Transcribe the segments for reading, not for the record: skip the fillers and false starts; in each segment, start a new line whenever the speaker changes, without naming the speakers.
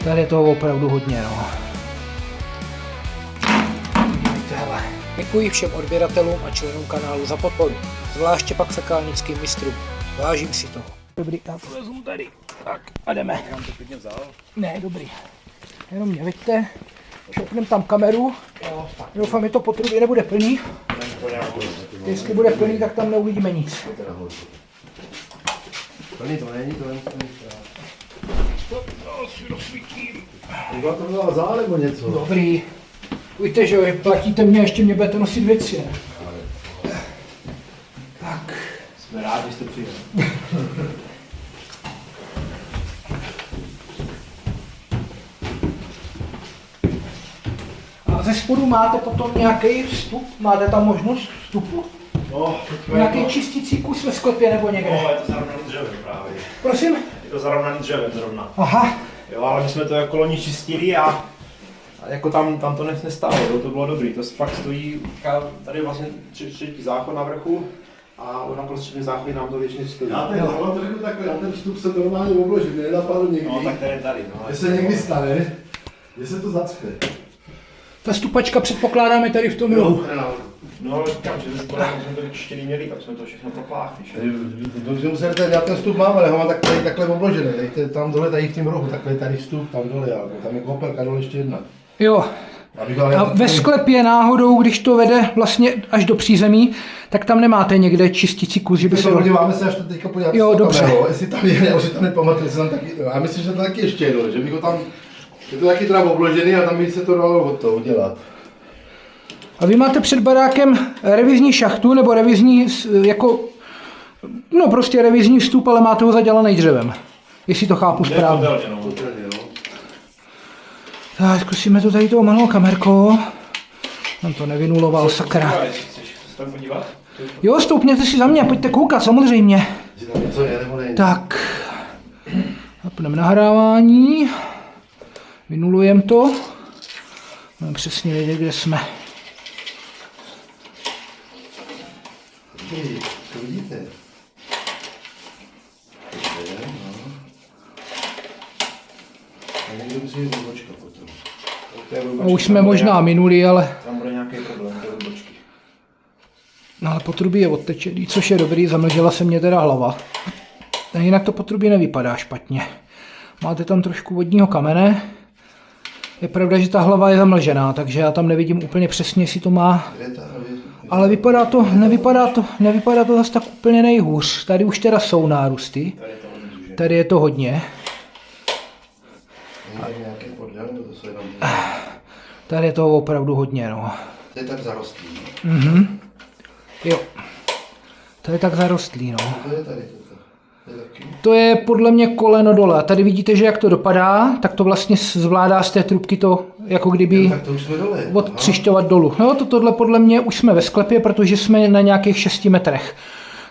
Tady je toho opravdu hodně, no. Hele. Děkuji všem odběratelům a členům kanálu za podporu, zvláště pak fekálnickým mistrům. Vážím si toho. Dobrý, já to vezmu tady. Tak a jdeme.
Já vám to klidně vzal.
Ne, dobrý. Jenom mě vidíte. Šoupnem tam kameru. Doufám, že to potrubí nebude plný. Jestli bude plný, tak tam neuvidíme nic.
Plný to není, to není plný.
To asi rozsvítím.
Byla to byla vzal nebo něco?
Dobrý. Víte, že vy platíte mě, ještě mě budete nosit věci, ne? Tak.
Jsme rádi, že jste přijeli.
A ze spodu máte potom nějaký vstup? Máte tam možnost vstupu?
No,
Nějaký čistící kus ve sklepě nebo někde?
no, je to zarovnaný dřevem právě.
Prosím?
Je to zarovnaný dřevem zrovna.
Aha.
Jo, ale my jsme to jako loni čistili a jako tam to nestálo, to bylo dobrý. To fakt stojí, tady vlastně třetí záchod na vrchu a na prostřední záchodě nám to většině stojí.
Já vám to řeknu takhle, na ten vstup se normálně obložit, mě nenapadlo někdy.
No, tak ten je tady, no.
Že se někdy stane, že se to zacpe.
Ta stupačka předpokládáme tady v tom rohu.
No, říkám, že jsme to vyčištěný měli, tak jsme to všechno propláchli.
Dobře musíte, já ten vstup mám, ale ho mám takhle obložený, dejte tam dole, tady v tom rohu, takhle tady vstup, tam dole, ale tam je koupelka, dole ještě jedna.
Jo. A ve sklepě náhodou, když to vede vlastně až do přízemí, tak tam nemáte někde čistící kus, že by se...
Podíváme se až to teďka podívat.
Jo, dobře.
Kamerou, jestli tam je, já už si to nepamatuju, jestli tam taky, já myslím, že to taky ještě je dole, že bych ho tam, je to taky teda obložený a tam by se to dalo od toho udělat.
A vy máte před barákem revizní šachtu, nebo revizní, jako, no prostě revizní vstup, ale máte ho zadělaný dřevem. Jestli to chápu správně. Tak, zkusíme to tady tou malou kamerkou. On to nevynuloval, sakra. Jo, stoupněte si za mě, pojďte koukat, samozřejmě. Tak, zapneme nahrávání. Vynulujeme to. Budeme přesně vědět, kde jsme.
Co vidíte? A někdo musí jít odbočka potom.
Už jsme možná minuli, ale...
Tam bude nějaký problém, do odbočky.
No ale potrubí je odtečený, což je dobrý, zamlžela se mě teda hlava. A jinak to potrubí nevypadá špatně. Máte tam trošku vodního kamene. Je pravda, že ta hlava je zamlžená, takže já tam nevidím úplně přesně, jestli to má... Ale nevypadá to zase tak úplně nejhůř. Tady už teda jsou nárůsty. Tady je to hodně. Tady je toho opravdu hodně, no.
To je tak zarostlý.
Mhm. Jo. To je tak zarostlý, no.
To je tady toto. To je taky.
To je podle mě koleno dole. A tady vidíte, že jak to dopadá, tak to vlastně zvládá z té trubky to, jako kdyby
Tak to už jsme dole.
odtřišťovat dolů. No tohle podle mě už jsme ve sklepě, protože jsme na nějakých 6 metrech.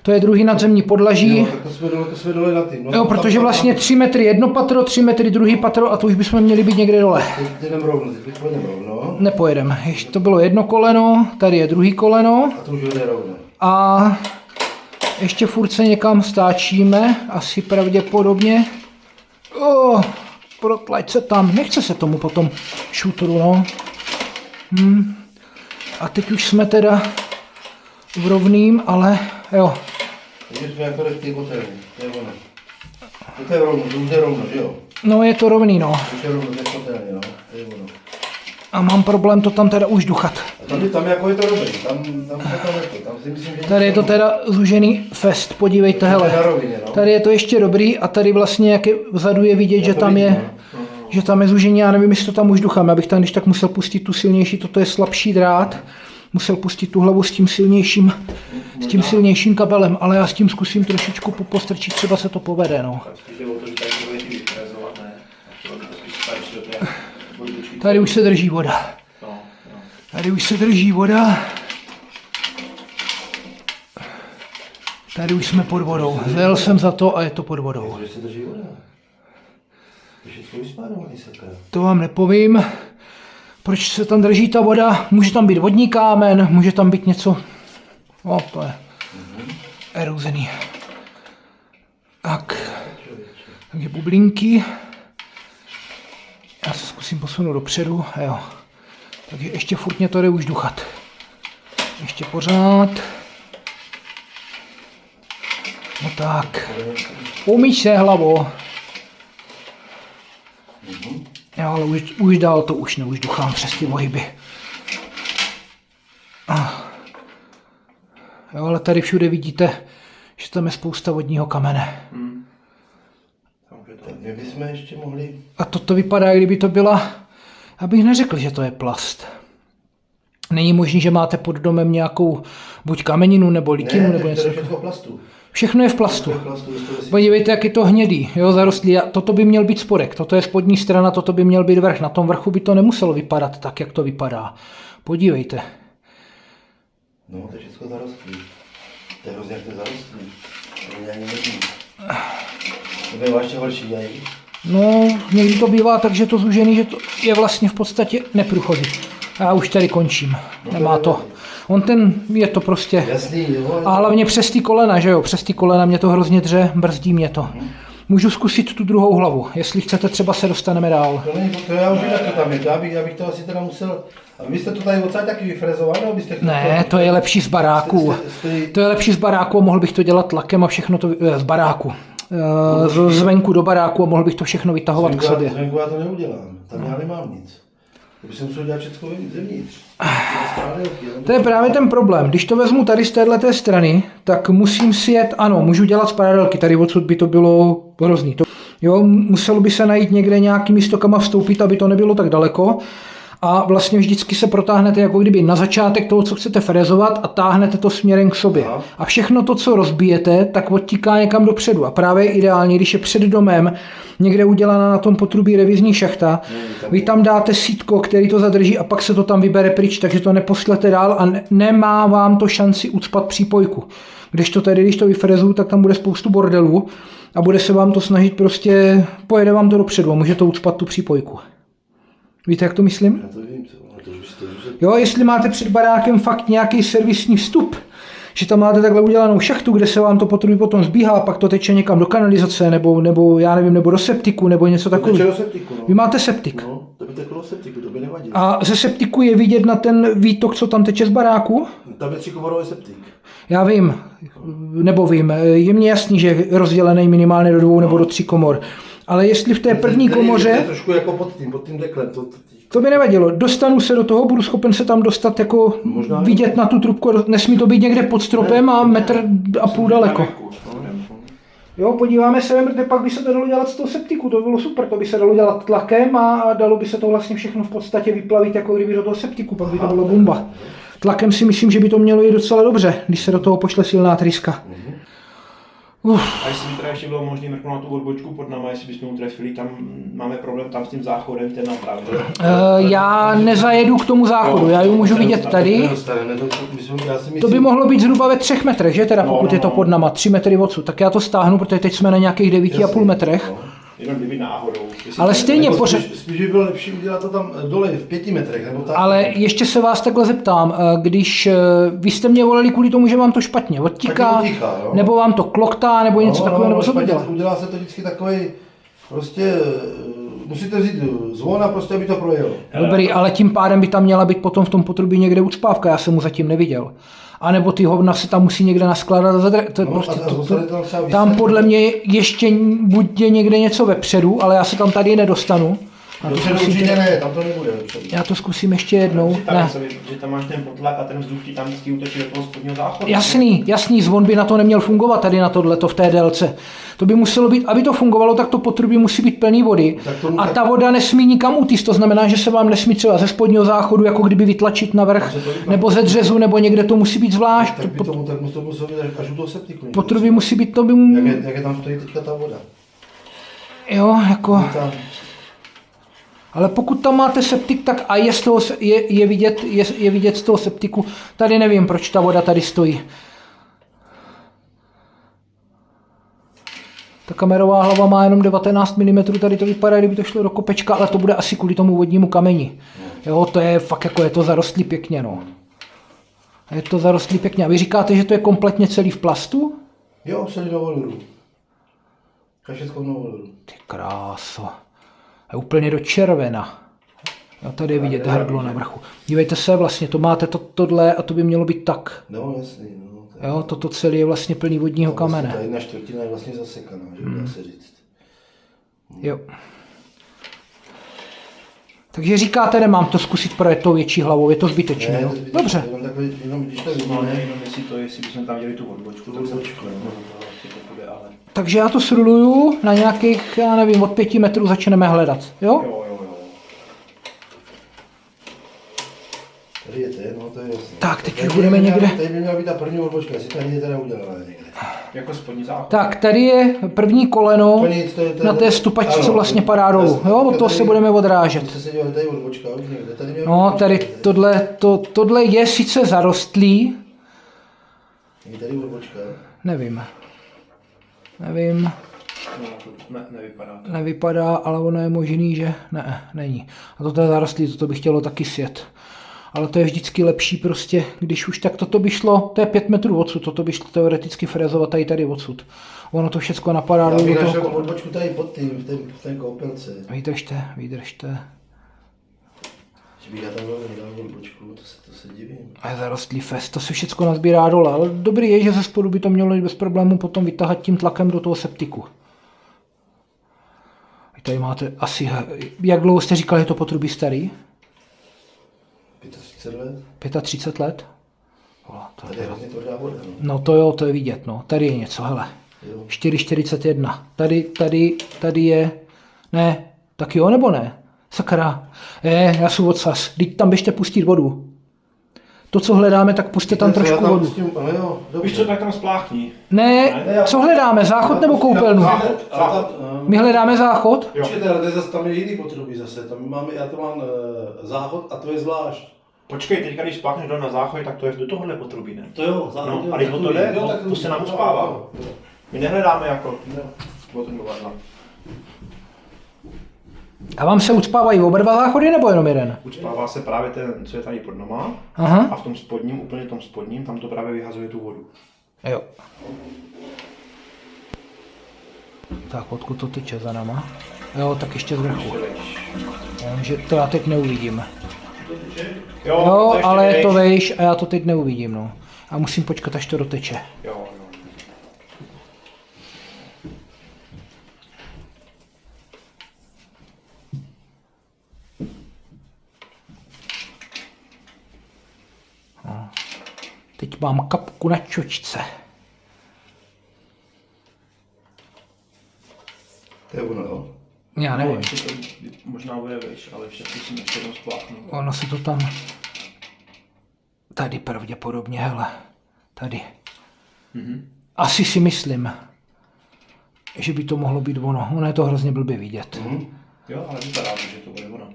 To je druhý nadzemní podlaží.
Jo, tak to jsme dole na tím. No,
Jo, protože vlastně 3 metry jedno patro, 3 metry druhý patro a to už bychom měli být někde dole.
Teď jdem rovno, teď půjdeme rovno.
Nepojedeme. Ještě to bylo jedno koleno, tady je druhý koleno.
A to už jde rovno.
A ještě furt se někam stáčíme, asi pravděpodobně. Protlač se tam, nechce se tomu potom šutru, no. A teď už jsme teda v rovným, ale jo.
Takže jsme jako v té kotelně, to je ono. To je rovno, to už jde rovno, že jo?
No je to rovný, no.
Už je rovno, to je kotelně, no, to je ono.
A mám problém to tam teda už duchat.
A tam jako je to dobrý, tam si myslím, že...
Tady je to teda zužený fest, podívejte, hele.
Na rovině, no.
Tady je to ještě dobrý a tady vlastně jak je vzadu je vidět, že tam je, že tam je zužení, já nevím, jestli to tam už duchám, abych tam když tak musel pustit tu silnější, toto je slabší drát, musel pustit tu hlavu s tím silnějším kabelem, ale já s tím zkusím trošičku postrčit, třeba se to povede, no. Tady už se drží voda. Tady už se drží voda. Tady už jsme pod vodou. Zajel jsem za to a je to pod vodou. To vám nepovím. Proč se tam drží ta voda? Může tam být vodní kámen, může tam být něco... No, to je erozený. Tak. Takže bublinky. musím posunout dopředu, jo. Takže ještě furt mě to jde už duchat. Ještě pořád. No tak. Umíš se, hlavo. Jo, ale už dál to už duchám přes ty pohyby. Jo, ale tady všude vidíte, že tam je spousta vodního kamene.
Tak my bychom ještě mohli...
A toto vypadá, kdyby to byla... Abych neřekl, že to je plast. Není možný, že máte pod domem nějakou buď kameninu, nebo litinu, nebo něco.
To je všechno plastu.
Všechno je v plastu. Podívejte, jak je to hnědý, jo, zarostlý. Toto by měl být spodek, toto je spodní strana, toto by měl být vrch. Na tom vrchu by to nemuselo vypadat tak, jak to vypadá. Podívejte.
No, to je všechno zarostlý. To je hrozně, jak to je zarostlý. To je ani nevím. To bývá ještě horší, ne?
No, někdy to bývá tak, že to zúžený, že to je vlastně v podstatě neprůchozí. Já už tady končím. Nemá to. Je to prostě...
Jasný, jo.
A hlavně přes ty kolena, že jo? Přes ty kolena mě to hrozně dře, brzdí mě to. Můžu zkusit tu druhou hlavu. Jestli chcete, třeba se dostaneme dál.
To já už vím, jak to tam je. Já bych to asi teda musel... A vy jste to tady odsaď taky vyfrezovali, nebo byste...
Ne, to je lepší z baráku. To je lepší z baráku a mohl bych to dělat tlakem a všechno to... Z baráku. Zvenku do baráku a mohl bych to všechno vytahovat k sobě.
Zvenku já to neudělám. Tam já nemám nic. To bych musel dělat všechno zevnitř.
To je právě ten problém. Když to vezmu tady z téhleté strany, tak musím si jet, ano, můžu dělat sparadelky, tady odsud by to bylo hrozný. Jo, muselo by se najít někde nějakými stokama vstoupit, aby to nebylo tak daleko. A vlastně vždycky se protáhnete jako kdyby na začátek toho, co chcete frezovat a táhnete to směrem k sobě. A všechno to, co rozbijete, tak odtíká někam dopředu. A právě je ideální, když je před domem někde udělaná na tom potrubí revizní šachta, vy tam dáte sítko, který to zadrží a pak se to tam vybere pryč, takže to neposlete dál a nemá vám to šanci ucpat přípojku. Kdežto tady, když to vyfrezuju, tak tam bude spoustu bordelů a bude se vám to snažit prostě, pojede vám to dopředu a může to ucpat tu přípojku. Víte, jak to myslím?
Já to vím,
Jo, jestli máte před barákem fakt nějaký servisní vstup, že tam máte takhle udělanou šachtu, kde se vám to potrubí potom zbíhá a pak to teče někam do kanalizace, nebo já nevím, nebo do septiku, nebo něco takového.
No.
Vy máte septik.
No, to by teklo do septiku, to by nevadilo.
A ze septiku je vidět na ten výtok, co tam teče z baráku?
Tam je 3komorový septik.
Já vím, je mně jasný, že je rozdělený minimálně do 2 nebo do 3 komor. Ale jestli v té první komoře...
To je trošku jako pod tím deklem.
To by nevadilo. Dostanu se do toho, budu schopen se tam dostat jako vidět na tu trubku. Nesmí to být někde pod stropem a 1,5 metru daleko. Jo, podíváme se, pak by se to dalo dělat z toho septiku, to by bylo super, to by se dalo dělat tlakem a dalo by se to vlastně všechno v podstatě vyplavit jako kdyby do toho septiku, pak by to bylo bomba. Tlakem si myslím, že by to mělo jít docela dobře, když se do toho pošle silná tryska.
A jestli by teda ještě bylo možné mrknout na tu odbočku pod náma, jestli bychom utrefili, tam máme problém tam s tím záchodem, ten napravo.
Já nezajedu k tomu záchodu, já ji můžu vidět tady. To by mohlo být zhruba ve 3 metrech, že teda, pokud je to pod náma, 3 metry odsud, tak já to stáhnu, protože teď jsme na nějakých 9,5 metrech.
Jenom kdyby náhodou.
Ale stejně pořád.
Spíš by bylo lepší udělat to tam dole v 5 metrech. Nebo tak.
Ale ještě se vás takhle zeptám, když vy jste mě volali kvůli tomu, že vám to špatně odtíká, nebo vám to kloktá, nebo něco takového, nebo co to dělá?
Udělá se to vždycky takový, prostě musíte vzít zvon a prostě, aby to projelo.
Dobrý, ale tím pádem by tam měla být potom v tom potrubí někde ucpávka, já jsem mu zatím neviděl. A nebo ty hovna se tam musí někde naskládat. Tam podle mě ještě buď je někde něco vepředu, ale já se tam tady nedostanu.
Tam to nebude.
Já to zkusím ještě jednou. Ne.
Že tam máš ten potlak a ten vzduch ti tam vždycky útočí do toho spodního záchodu.
Jasný, zvon by na to neměl fungovat tady na tohleto v té délce. To by muselo být, aby to fungovalo, tak to potrubí musí být plný vody. A ta voda nesmí nikam utíct, to znamená, že se vám nesmí třeba ze spodního záchodu jako kdyby vytlačit navrch, nebo ze dřezu, nebo někde to musí být zvlášť.
Tak to musí být až u toho septiku.
Potrubí musí být, to by...
Jak je tam stojí teďka ta voda?
Jo, jako... Ale pokud tam máte septik, tak a je vidět z toho septiku, tady nevím, proč ta voda tady stojí. Ta kamerová hlava má jenom 19 mm, tady to vypadá, kdyby to šlo do kopečka, ale to bude asi kvůli tomu vodnímu kameni. Jo, to je fakt jako, je to zarostlý pěkně, no. Je to zarostlý pěkně. A vy říkáte, že to je kompletně celý v plastu?
Jo, celý novoludu. Kašeckou novoludu.
Ty kráso. Je úplně do červena. Jo, tady je vidět hrdlo na vrchu. Dívejte se, vlastně to máte tohle a to by mělo být tak.
No jasný, no.
Jo, toto celé je vlastně plný vodního kamene.
Ta 1/4 je vlastně zasekaná, že dá se říct.
Jo. Takže říkáte, nemám to zkusit projet tou větší hlavou, je to zbytečné,
Ne,
jo?
to je zbytečné,
Dobře.
jenom když to
No,
vidíme.
jenom jestli bychom tam dělali tu odbočku, tak to půjde, ale...
Takže já to sruluju na nějakých, já nevím, od 5 metrů začneme hledat, jo?
Jo.
Tady je ten, no to je jasné.
Tak, teď
Tady
už budeme
by měla-
někde.
Tady by měla být ta první odbočka, jestli tady je teda udělaná někde.
Jako spodní záchod.
Tak, tady je první koleno
Úplně to je-
na té stupačce, co
ano,
vlastně padá dolů, jo? Od toho se budeme odrážet.
Musí se dělat tady odbočka, už někde. Tady měla
No,
být
tady
odbočka,
tohle je sice zarostlý,
Je tady odbočka.
nevím,
No, to nevypadá to.
nevypadá, ale ono je možný, že ne, není. A toto je zarostlý, toto by chtělo taky sjet. Ale to je vždycky lepší prostě, když už tak toto by šlo, to je 5 metrů odsud, toto by šlo teoreticky frezovat tady odsud. Ono to všechno napadá
Já
dolů
bych
do
našel tu
toho.
odbočku tady pod tím, v té koupelce.
Vydržte.
Že bych já tam dal odbočku, to se divím.
A je zarostlý fest, to se všechno nazbírá dole, ale dobrý je, že ze spodu by to mělo jít bez problémů potom vytahat tím tlakem do toho septiku. Vy tady máte asi, jak dlouho jste říkali, je to potrubí starý?
35 let?
35 let? Vola, to
Tady je hrozně tvrdá voda, no.
No to jo, to je vidět, no. Tady je něco, hele.
Jo.
4,41. Tady je, ne, tak jo nebo ne? Sakra, já jsem odsaz, teď tam běžte pustit vodu. To, co hledáme, tak puste tam
Co já
trošku vodu.
pustím, no jo,
Víš co, tak tam spláchni.
Ne, co hledáme, záchod nebo koupelnu? My hledáme záchod?
Jo.
Počkejte, ale to je zase, tam je jiný potrubí zase, tam máme, já to mám záchod a to je zvlášť.
Počkej, teďka když spláchneš do na záchod, tak to je do tohohle potrubí, ne?
To jo, záchod.
No,
jo,
a když o to
takový,
jde,
jo,
no,
tak
to se nám uspává. My nehledáme jako potrubovadla.
A vám se ucpávají oba dva záchody nebo jenom jeden?
Uspává se právě ten, co je tady pod noma,
Aha.
a v tom spodním, úplně tom spodním, tam to právě vyhazuje tu vodu.
Jo. Tak, odkud to teče za náma? Jo, tak ještě z vrchu. Jenomže to já teď neuvidím. Jo,
to ještě
ale je to
vejš.
vejš a já to teď neuvidím, no. A musím počkat, až to doteče.
Jo.
Teď mám kapku na čočce.
To je ono, jo.
Já
No,
nevím.
ještě to možná bude vejš, ale ještě musím ještě jednou spláchnout.
Ono se to tam... Tady pravděpodobně, hele. Tady. Asi si myslím, že by to mohlo být ono. Ono je to hrozně blbě vidět.
Jo, ale vypadá to, že to bude ono.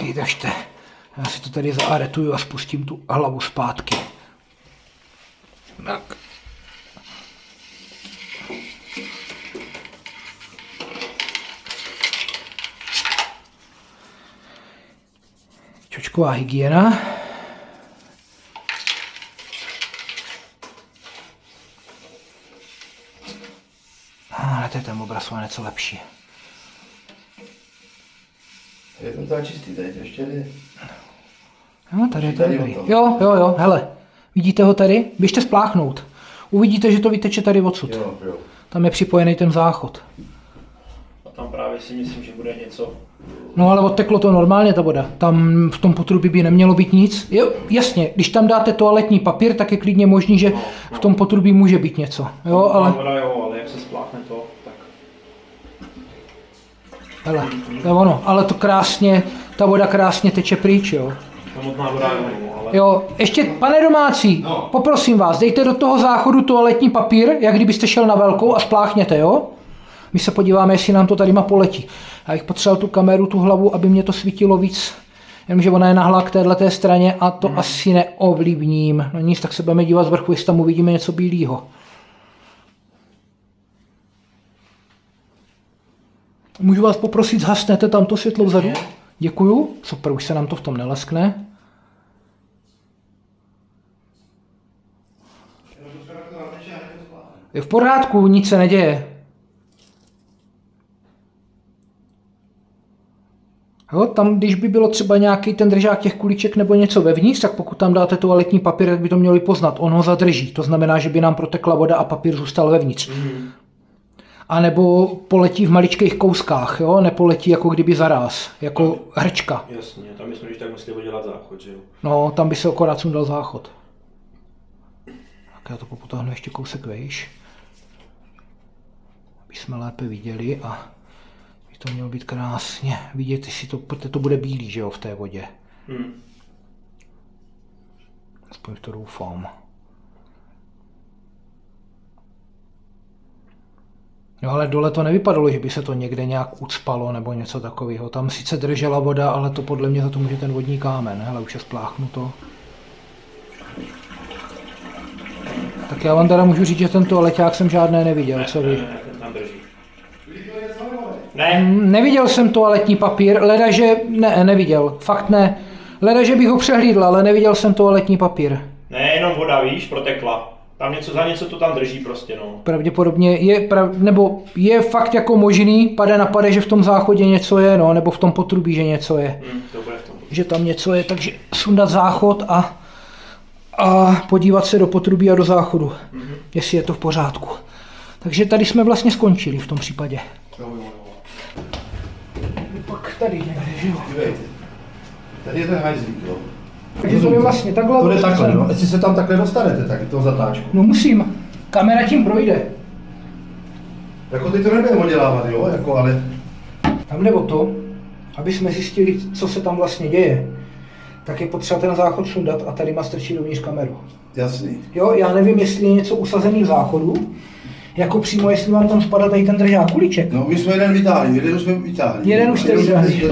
Vydržte. Já si to tady zaaretuju a spustím tu hlavu zpátky. Tak. Čočková hygiena. To je ten obraz o něco lepší.
Je to tak čistý, tady to ještě jde.
Jo, tady je to
Tady
dobrý.
o to.
Jo, hele. Vidíte ho tady? Běžte spláchnout. Uvidíte, že to vyteče tady odsud.
Jo.
Tam je připojený ten záchod.
A tam právě si myslím, že bude něco.
No ale odteklo to normálně, ta voda. Tam v tom potrubí by nemělo být nic. Jo, jasně, když tam dáte toaletní papír, tak je klidně možný, že v tom potrubí může být něco. Jo, ale...
Voda, jo, ale jak se spláchne to, tak...
Hele, to je ono. Ale to krásně, ta voda krásně teče pryč, jo.
Samotná voda, jo, ale...
Jo, ještě, pane domácí, poprosím vás, dejte do toho záchodu toaletní papír, jak kdybyste šel na velkou a spláchněte, jo? My se podíváme, jestli nám to tady má poletí. Já bych potřeboval tu kameru, tu hlavu, aby mě to svítilo víc. Jenomže ona je nahlá k téhleté straně a to asi neovlivním. No nic, tak se budeme dívat z vrchu, jestli tam uvidíme něco bílého. Můžu vás poprosit, zhasnete tam to světlo vzadu? Děkuju. Super, už se nám to v tom neleskne. Je v pořádku, nic se neděje. Jo, tam, když by bylo třeba nějaký ten držák těch kuliček nebo něco vevnitř, tak pokud tam dáte toaletní papír, tak by to měli poznat. On ho zadrží. To znamená, že by nám protekla voda a papír zůstal vevnitř. A nebo poletí v maličkých kouskách, jo? Nepoletí jako kdyby zaráz, jako hrčka.
Jasně, tam bychom když tak museli udělat záchod, že jo?
No, tam by se akorát sundal záchod. Tak já to popotáhnu ještě kousek vejš, aby jsme lépe viděli a by to mělo být krásně vidět, jestli to, protože to bude bílý, že jo, v té vodě. Aspoň to doufám. No ale dole to nevypadalo, že by se to někde nějak ucpalo nebo něco takového. Tam sice držela voda, ale to podle mě za to může ten vodní kámen. Hele, už je spláchnuto. Tak já vám teda můžu říct, že ten toaleťák jsem žádné neviděl, co vy?
Ne, tam drží. Ne.
Neviděl jsem toaletní papír, ledaže, neviděl, fakt ne. Ledaže bych ho přehlídl, ale neviděl jsem toaletní papír.
Ne, jenom voda, víš, protekla. Tam něco za něco to tam drží prostě, no.
Pravděpodobně je fakt jako možný, pade, že v tom záchodě něco je, no, nebo v tom potrubí, že něco je.
To bude v tom.
Že tam něco je, takže sundat záchod a podívat se do potrubí a do záchodu, jestli je to v pořádku. Takže tady jsme vlastně skončili v tom případě. Pak tady někde, že jo.
Dívejte. Tady je ten hajzlík, jo.
Takže to je vlastně takhle.
To je takhle, no. Jestli se tam takhle dostanete, tak je to zatáčku.
No musím. Kamera tím projde.
Jako teď to nebudeme oddělávat, jo, jako, ale...
Tam jde o to, aby jsme zjistili, co se tam vlastně děje, tak je potřeba ten záchod sundat a tady má strčit dovnitř kameru.
Jasný.
Jo, já nevím, jestli je něco usazený v záchodu, jako přímo, jestli vám tam spadá tady ten držák kuliček.
No, my jsme jeden vytáhli, jeden už jsme vytáhli.
Jeden už jste vytáhli.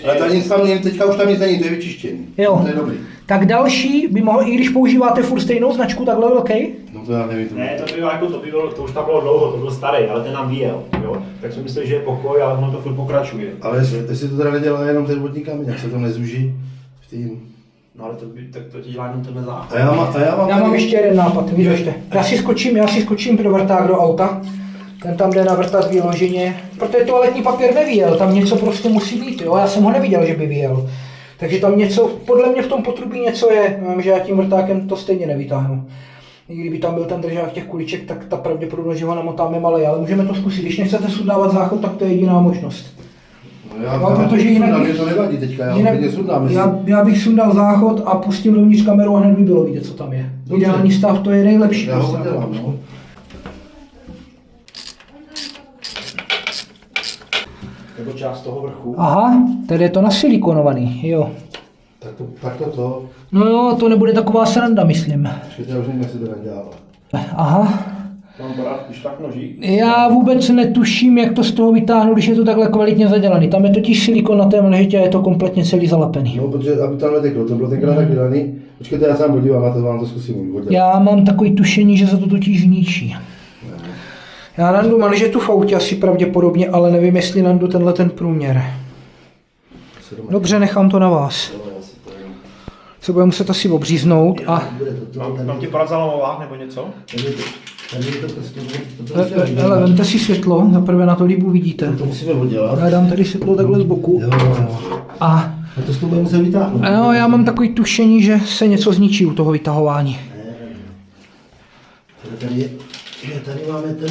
Ale tady nic tam není, teďka už tam nic není, to je vyčištěný.
Jo.
To je dobrý.
Tak další by mohl, i když používáte furt stejnou značku, takhle velký.
No to já nevím.
Ne, to už tam bylo dlouho, to byl starý, ale ten nám vyjel, jo. Tak jsme mysleli, že je pokoj, ale ono to furt pokračuje.
Ale jestli to teda nedělá jenom ten vodní kamen, jak se to nezúží v tým.
No ale tak to ti dělá jenom tenhle záchod.
A já mám
Já mám ještě jeden nápad, vydržte. Já si skočím do vrták do auta. Ten tam jde navrtat vyloženě, protože toaletní papír nevyjel, tam něco prostě musí být, jo, já jsem ho neviděl, že by vyjel. Takže tam něco, podle mě v tom potrubí něco je, vím, že já tím vrtákem to stejně nevytáhnu. I kdyby tam byl ten držák těch kuliček, tak ta pravděpodobnost, že ho namotáme malý, ale můžeme to zkusit. Když nechcete sundávat záchod, tak to je jediná možnost.
No, protože jinak mě to nevadí teďka,
já bych sundal záchod a pustil dovnitř kameru a hned by bylo vidět, co tam je.
Dobře.
Ideální stav, to je nejlepší.
Já ho udělám, no.
Nebo část toho vrchu.
Aha, tady je to nasilikonovaný, jo.
Tak to.
No jo, to nebude taková sranda, myslím.
Počkejte, já už nevím, jak se to nedělá.
Aha.
Mám porád, když tak nožík.
Já vůbec netuším, jak to z toho vytáhnu, když je to takhle kvalitně zadělaný. Tam je totiž silikon na té mlžetě a je to kompletně celý zalepený.
No, protože aby tam neteklo, to bylo tenkrát tak dělaný. Počkejte, já se vám podívám, a to vám to zkusím udělat.
Já mám takový tušení, že se to totiž zničí. Já nandu manžetu v autě asi pravděpodobně, ale nevím, jestli nandu tenhle ten průměr. Dobře, nechám to na vás. Se bude muset asi obříznout a...
Mám ti poradit zalamovák nebo něco?
Hele, vemte si světlo, zaprvé na to líbu vidíte.
To musíme oddělat.
Já dám tady světlo takhle z boku.
Jo.
A
to s tím budeme muset vytáhnout.
no, já mám takový tušení, že se něco zničí u toho vytahování.
Tady máme ten...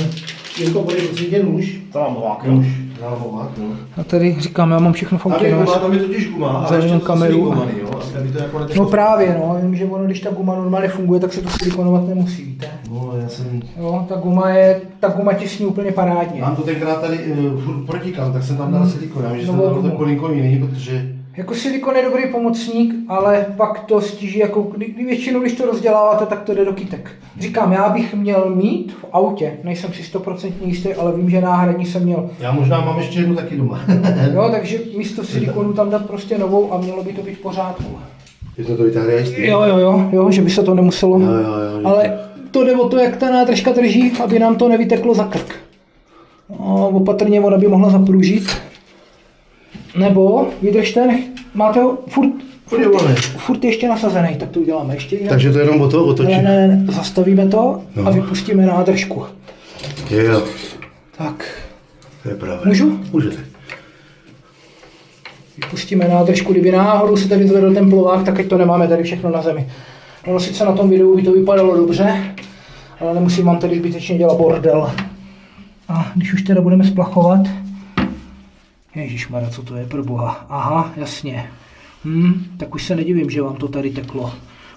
Jirko, budeš určitě nůž.
To mám hovák, jo.
Nůž. Zalamovák, no.
A tady říkám, já mám všechno v autě.
Tam je totiž guma. A
Zavím kameru.
Jako
No právě, no, vím, že ono, když ta guma normálně funguje, tak se to silikonovat nemusí, víte?
No, já jsem...
Jo, ta guma tisní úplně parádně.
Mám to tenkrát tady furt protikal, tak jsem tam dal silikon. Já vím, že jsem
Novou
dal to
gumu.
kolinko jiný, protože...
Jako silikon je dobrý pomocník, ale pak to stíží, jako většinou, když to rozděláváte, tak to jde do kytek. Říkám, já bych měl mít v autě, nejsem si 100% jistý, ale vím, že náhradní jsem měl.
Já možná mám ještě jednu taky doma.
Jo, takže místo silikonu tam dát prostě novou a mělo by to být v pořádku.
Ty jsme to vytáhli jistý?
Jo, že by se to nemuselo.
Jo,
Ale to jde o to, jak ta nádržka drží, aby nám to nevyteklo za krk. No, opatrně ona by mohla zapružit. Nebo, vydržte, máte ho furt ještě nasazený, tak to uděláme ještě jinak.
Takže to jenom o to otočit?
Ne, zastavíme to a vypustíme nádržku.
Jo.
Tak.
To je pravda.
Můžu?
Můžete.
Pustíme nádržku, kdyby náhodou se tady zvedl ten plovák, tak ať to nemáme tady všechno na zemi. Ono sice na tom videu by to vypadalo dobře, ale nemusím vám tady zbytečně dělat bordel. A když už teda budeme splachovat, ježišmarja, co to je pro boha? Aha, jasně. Tak už se nedivím, že vám to tady teklo.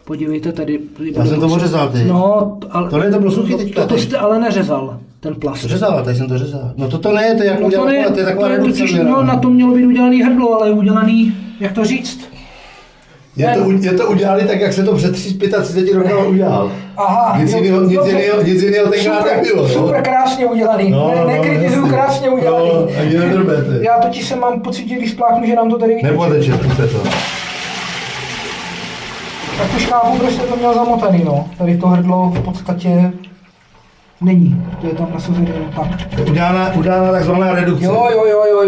Podívejte tady.
Já jsem to ořezal, ty.
No, ale
Tohle to bylo suchý teďka.
To jste ale neřezal, ten plast.
Řezal, tady jsem to řezal. No to ne, to je jak
No
udělat, to je taková redukce.
no, na to mělo být udělaný hrdlo, ale je udělaný, jak to říct?
Je to udělali tak, jak se to před 35 rokama udělal.
Aha.
Nic jiného tenkrát nebylo.
Super krásně udělaný. Nekritizuju, krásně udělaný.
No, ani nedrbete.
Já totiž jsem mám pocit, že když spláchnu, že nám to tady vyteče.
Nepoteče, puste to.
Tak už chápu, proč jste to měl zamotaný, no. Tady to hrdlo v podstatě není. To je tam nasazený, no tak.
Udělána takzvaná redukce.
Jo.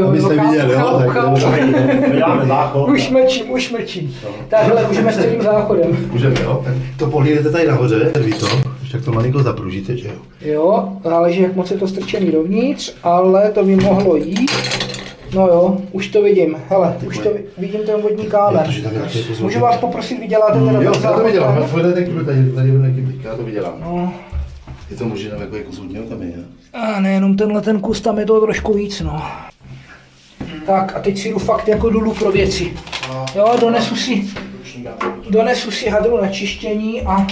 Abyste viděli, jo? Tak
Děláme záchod.
Už mlčím. Takhle, můžeme s celým záchodem.
můžeme, jo? Tak to pohlídete tady nahoře, ví to. Když tak to malinko zapružíte, že jo?
Jo, záleží, jak moc je to strčený dovnitř, ale to by mohlo jít. No jo, už to vidím. Hele, už to vidím ten vodní kámen. Můžu vás poprosit, vyděláte teda
Jo,
ten
já to vydělám.
záchod?
Tady já to vydělám.
No.
Je to možná jako kus vodního kamene.
A nejenom tenhle ten kus, tam je to trošku víc, no. Tak a teď si jdu fakt jako dolů pro věci. Jo, donesu si hadru na čištění a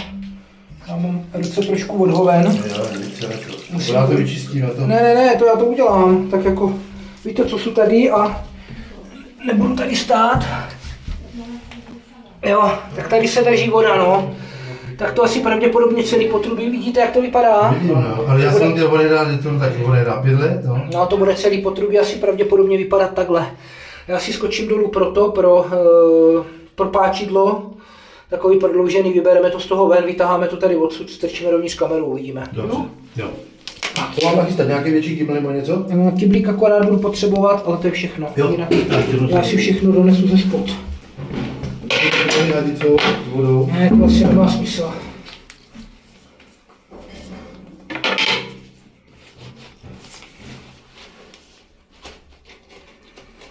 já mám ruce trošku odhoven.
Já to vyčistím, to.
Ne, to já to udělám. Tak jako, víte, co jsou tady a nebudu tady stát. Jo, tak tady se drží voda, no. Tak to asi pravděpodobně celý potrubí, vidíte, jak to vypadá?
Vidím, no. Ale já jsem chtěl vody dát, to taky vody dát 5 let, no.
No, to bude celý potrubí asi pravděpodobně vypadat takhle. Já si skočím dolů pro páčidlo, takový prodloužený, vybereme to z toho ven, vytaháme to tady odsud, strčíme dovnitř kameru, uvidíme.
Dobře, jo. To mám nachystat nějaký větší kybl nebo něco?
Kyblík akorát budu potřebovat, ale to je všechno.
Jo.
Jinak já si všechno donesu ze spod. Ne, to asi nemá smysl.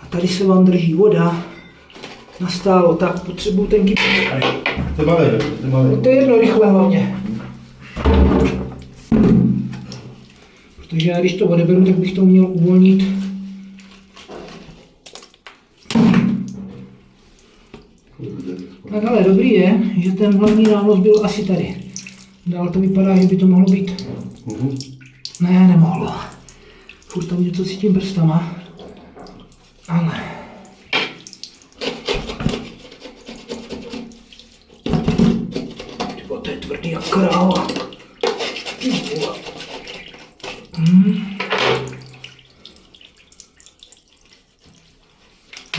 A tady se vám drží voda. Nastálo, tak potřebuju ten kyblík.
To je malé,
To je jedno, rychle hlavně. Protože já když to odeberu, tak bych to měl uvolnit. Tak ale dobrý je, že ten hlavní nános byl asi tady. Dál to vypadá, že by to mohlo být. Ne, nemohlo. Furt tam něco cítím prstama. Ale. Tybo, to je tvrdý jak kráva.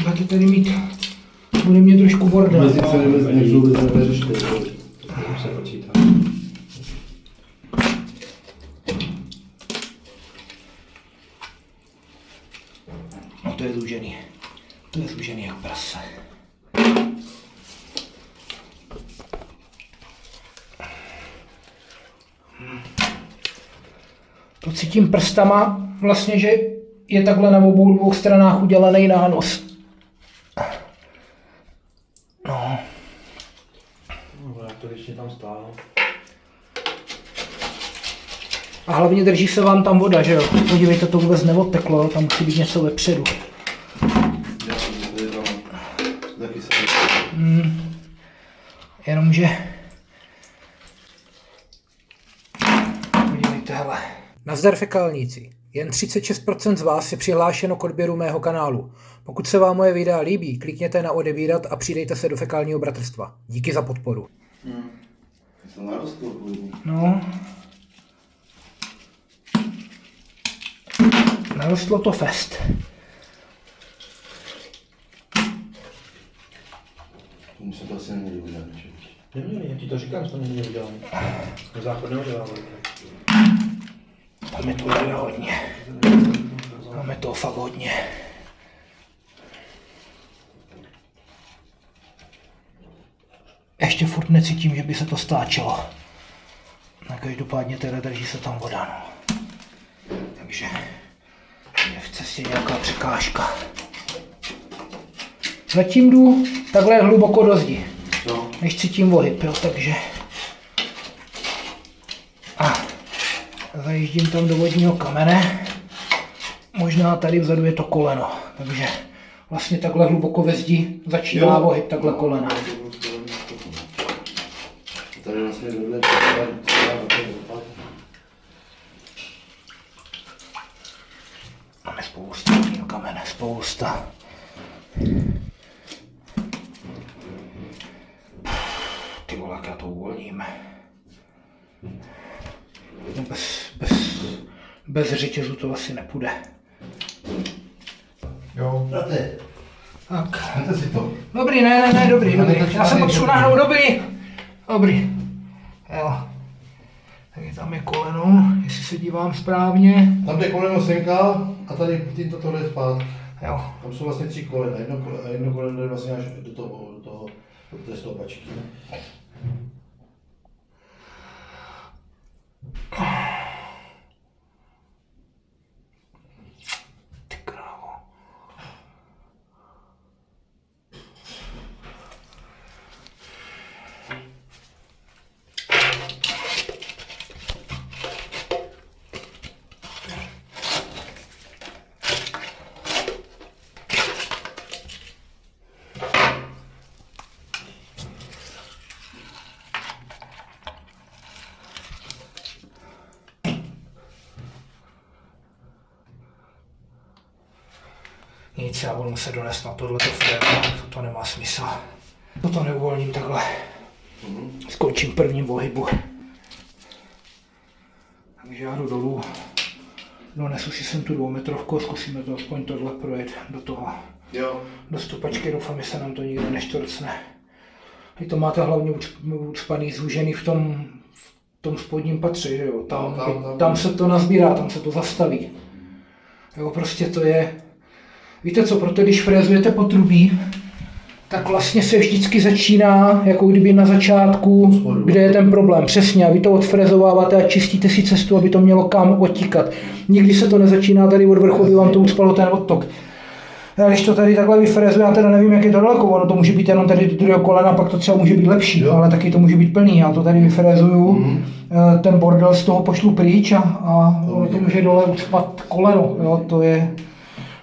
Budete tady mít. Bude mě trošku bordel.
Mezi vůbec neřešte, to se počítá.
No to je zúžený. To je zúžený jak prase. To cítím prstama vlastně, že je takhle na obou dvou stranách udělaný nános. No.
Jak to ještě tam stálo?
A hlavně drží se vám tam voda, že jo? Podívejte, to vůbec neodteklo, tam musí být něco vepředu. Jenomže... Podívejte, hele. Nazdar fekálníci. Jen 36% z vás je přihlášeno k odběru mého kanálu. Pokud se vám moje videa líbí, klikněte na odebírat a přidejte se do fekálního bratrstva. Díky za podporu.
To narostlo původně.
No. Narostlo to fest.
Tomu se to asi neměli udělat.
Neměli, já ti to říkám, že to neměli udělat. To záchod neudělám.
Tam je to teda hodně. Tam je to fakt hodně. Ještě furt necítím, že by se to stáčelo. No, každopádně teda drží se tam voda, no. Takže je v cestě nějaká překážka. Zatím jdu takhle hluboko do zdi,
No.
než cítím ohyb, jo, takže. A zajíždím tam do vodního kamene. Možná tady vzadu je to koleno, takže vlastně takhle hluboko ve zdi začíná ohyb, takhle kolena.
Tady vlastně vedle
Máme spousta vodního kamene, spousta. Ty vole, jak já to uvolním. No bez řetězu to asi nepůjde.
Jo.
Brate,
Tak.
máte si to.
Dobrý, ne, dobrý. Já jsem potřebuji nahnout, dobrý. Jo. Takže tam je koleno, jestli se dívám správně.
Tam jde koleno senka a tady tímto tohle je spát.
Jo.
Tam jsou vlastně 3 kolena. Jedno koleno jde vlastně až do té stoupačky.
Ty krávo. Nic, já budu muset donést na tohleto frému, to nemá smysl. To neuvolním takhle. Skončím v prvním pohybu. Takže já jdu dolů. Donesu si sem tu 2metrovku, zkusíme to aspoň tohle projet do toho.
Jo.
Do stupačky, doufám, že se nám to nikdo neštorcne. Vy to máte hlavně ucpaný, zúžený v tom spodním patře, že jo? Tam se to nazbírá, tam se to zastaví. Jo, prostě to je... Víte co, proto když frézujete potrubí, tak vlastně se vždycky začíná, jako kdyby na začátku, kde je ten problém. Přesně, a vy to odfrezováváte a čistíte si cestu, aby to mělo kam odtíkat. Nikdy se to nezačíná tady od vrchu, aby vám to ucpalo ten odtok. A když to tady takhle vyfrezuju, já teda nevím, jak je to daleko, ono to může být jenom tady do druhého kolena, pak to třeba může být lepší, jo. Ale taky to může být plný. Já to tady vyfrezuju, ten bordel z toho pošlu pryč a ono to může dole ucpat koleno, jo, to je...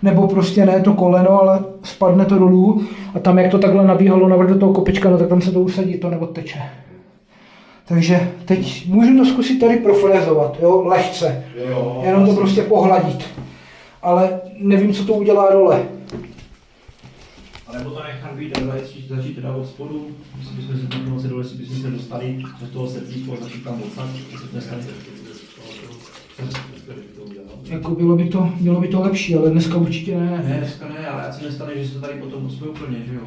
Nebo prostě ne to koleno, ale spadne to dolů a tam, jak to takhle nabíhalo navrch do toho kopečka, no tak tam se to usadí, to neodteče. Takže teď můžu to zkusit tady profrézovat, jo, lehce, jenom to prostě pohladit. Ale nevím, co to udělá dole.
A nebo to nechat být, ale začít teda od spodu, myslím, že jsme se tam moci dole, bychom se dostali do toho setlíku a začít tam odsat, co se nestane.
Jako bylo by to lepší, ale dneska určitě ne.
Ne, dneska ne, ale ať se nestane, že se tady potom ucpe úplně, že jo?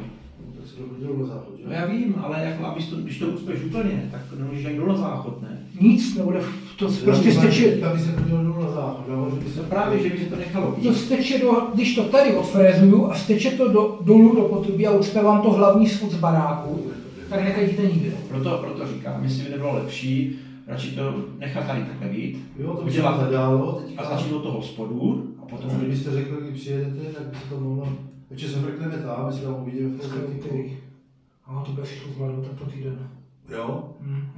No já vím, ale jako, když to ucpeš úplně, tak nemůžeš ani dolů na záchod, ne?
Nic, nebude, to prostě steče.
Aby se to dolů na záchod, že by se
Právě, že by se to nechalo být.
To steče když to tady odfrézuju a steče to dolů do potrubí a ucpe vám to hlavní svod z baráku, tak nekadíte nikde.
Proto říkám, jestli by nebylo lepší, radši to nechat tady takhle být,
jo, to by se
udělat
zadálo,
a začít od toho spodu a potom...
Kdybyste řekl, když přijedete, tak by se to mohlo... Večer se mrkneme tam, my si tam uvidíme v tom
A to bude všechno zvládnout tento týden.
Jo?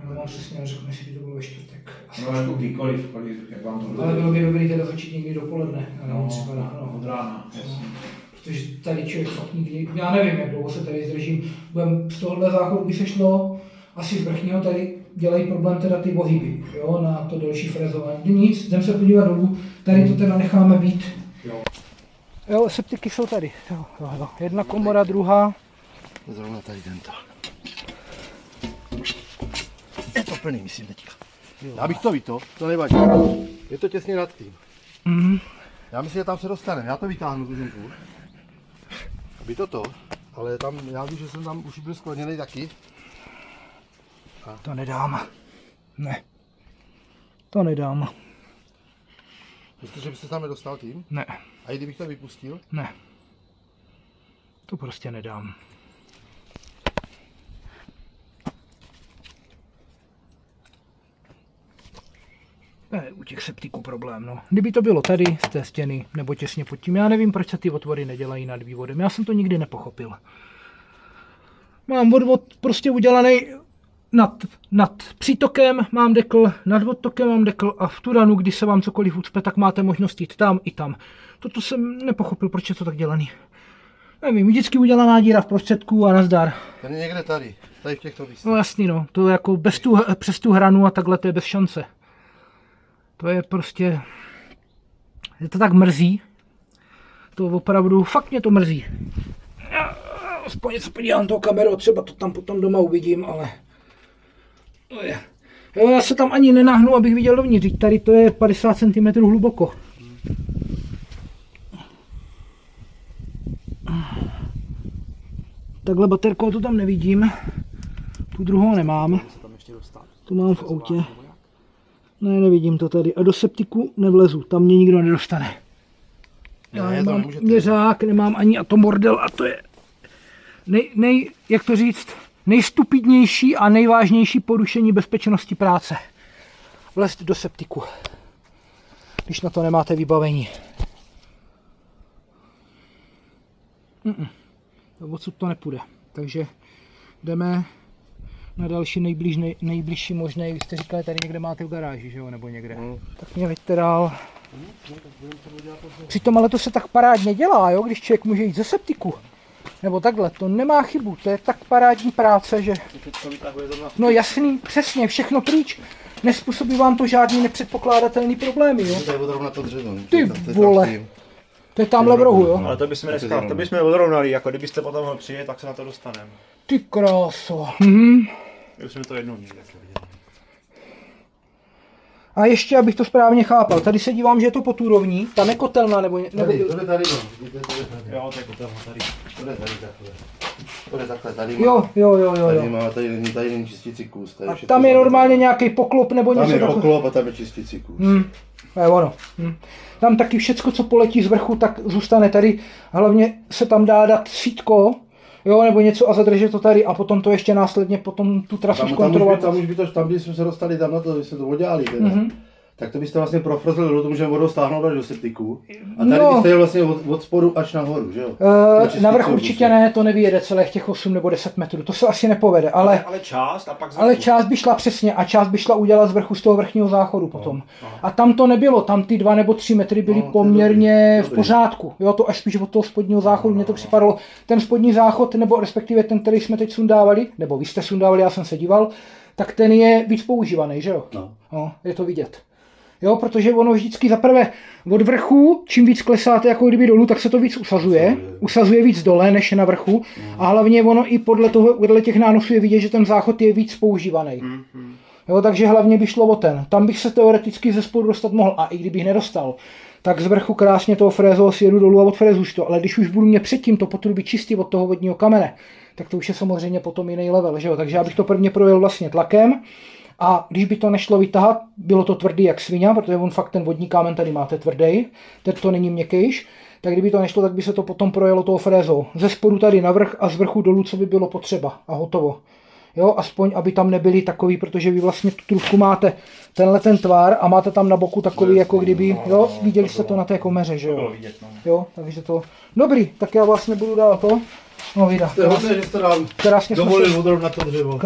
Já vám přesně neřeknu, jestli by to bylo ve čtvrtek.
No jako kdykoliv, jak vám to bude.
Ale bylo by dobrý teda začít někdy dopoledne.
Od rána, jasně.
Protože tady člověk fakt nikdy, já nevím, jak dlouho se tady zdržím. Z tohohle záchodu by se šlo, asi z vrchního tady dělají problém teda ty pohyby, jo, na to další frezování. Nic, jdem se podívat dolů, tady to teda necháme být. Jo, septiky jsou tady. Jo. Jedna komora, druhá.
Zrovna tady tento. Je to plný, myslím teďka. Já bych to vyto, to nevadí. Je to těsně nad tím. Já myslím, že tam se dostane. Já to vytáhnu tu žinku. Aby to, ale tam, já vím, že jsem tam už byl skloněný taky.
To nedám. Ne. To nedám.
Myslíte, že byste se tam nedostal tím?
Ne.
A i kdybych to vypustil?
Ne. To prostě nedám. Ne, těch septiků problém. No. Kdyby to bylo tady z té stěny nebo těsně pod tím, já nevím, proč se ty otvory nedělají nad vývodem. Já jsem to nikdy nepochopil. Mám odvod prostě udělaný nad přítokem, mám dekl, nad odtokem mám dekl a v tu ranu, když se vám cokoliv ucpe, tak máte možnost jít tam i tam. Toto jsem nepochopil, proč je to tak dělaný. Nevím, vždycky udělaná díra v prostředku a nazdar.
Ten je někde tady v těchto místech.
No jasný, no, to je jako přes tu hranu a takhle to je bez šance. To je prostě, je to tak mrzí. To opravdu, fakt mě to mrzí. Já aspoň něco podívám toho kamerou, třeba to tam potom doma uvidím, ale to je. Jo, já se tam ani nenahnu, abych viděl dovnitř, tady to je 50 cm hluboko. Takhle baterkou to tam nevidím, tu druhou nemám, tu mám v autě. Ne, nevidím to tady a do septiku nevlezu, tam mě nikdo nedostane. Já nemám měřák, nemám ani atomordel a to je jak to říct, nejstupidnější a nejvážnější porušení bezpečnosti práce. Vlezt do septiku, když na to nemáte vybavení. Odsud to nepůjde, takže jdeme na další nejbližší možný. Vy jste říkali, tady někde máte v garáži, že jo, nebo někde. Tak mě veďte dál. Přitom ale to se tak parádně dělá, jo, když člověk může jít ze septiku. Nebo takhle, to nemá chybu, to je tak parádní práce, že... No jasný, přesně, všechno pryč. Nespůsobí vám to žádný nepředpokládatelný problémy, jo. Ty vole. To je tamhle v rohu, jo?
Ale to bychom dneska, to bychom odrovnali, jako kdybyste potom mohli přijet, tak se na to dostaneme.
Ty kráso.
Už jsme to jednou měli taky viděli.
A ještě, abych to správně chápal, tady se dívám, že je to potůrovní, tam je kotelna, nebo...
Tady, to je tady, no. Vidíte, to je tady.
Jo, to je kotelna tady.
To je tady takhle. To je takhle, tady má.
Jo.
Tady má, tady není čistící kus.
A tam je normálně nějaký poklop nebo něco
takového. Tam je
takového.
poklop a tam je čistící kus.
To je ono. Tam taky všecko, co poletí z vrchu, tak zůstane tady. Hlavně se tam dá dát sítko, jo, nebo něco a zadržet to tady a potom to ještě následně potom tu trasu zkontrolovat.
Tam, když jsme se dostali tam na to, když jsme to odělali, tak to byste vlastně profrozili do toho, můžeme vodou stáhnout až do septiku. A tady byste jel vlastně od spodu až nahoru, že jo?
Na vrch určitě ne, to nevyjede celých těch 8 nebo 10 metrů, to se asi nepovede, ale
část a pak
ale část by šla přesně a část by šla udělat z vrchu z toho vrchního záchodu potom. A tam to nebylo, tam ty 2 nebo 3 metry byly poměrně v pořádku. Jo, to až spíš od toho spodního záchodu mě to připadalo. Ten spodní záchod, nebo respektive ten, který jsme teď sundávali, nebo vy jste sundávali, já jsem se díval, tak ten je víc používaný, že jo? No, je to vidět. Jo, protože ono vždycky zaprvé od vrchu, čím víc klesáte jako kdyby dolů, tak se to víc usazuje víc dole než na vrchu a hlavně ono i podle těch nánosů je vidět, že ten záchod je víc používaný. Jo, takže hlavně by šlo o ten. Tam bych se teoreticky ze spodu dostat mohl a i kdybych nedostal, tak z vrchu krásně toho frézou sjedu dolů a odfrézuš to, ale když už budu mě předtím to potrubí čistý od toho vodního kamene, tak to už je samozřejmě potom jiný level, že jo? Takže já bych to prvně projel vlastně tlakem. A když by to nešlo vytahat, bylo to tvrdý jak svině, protože on fakt ten vodní kámen tady máte tvrdý, teď to není měkkýš, tak kdyby to nešlo, tak by se to potom projelo tou frézou. Ze spodu tady na vrch a z vrchu dolů, co by bylo potřeba a hotovo. Jo, aspoň, aby tam nebyly takový, protože vy vlastně tu trubku máte tenhle ten tvar a máte tam na boku takový, jako kdyby, jo, viděli jste to na té komeře, že jo. Jo, takže to, dobrý, tak já vlastně budu dál to, no vydat.
To je hodně, že jste nám dovolil odrovnat to dřevo.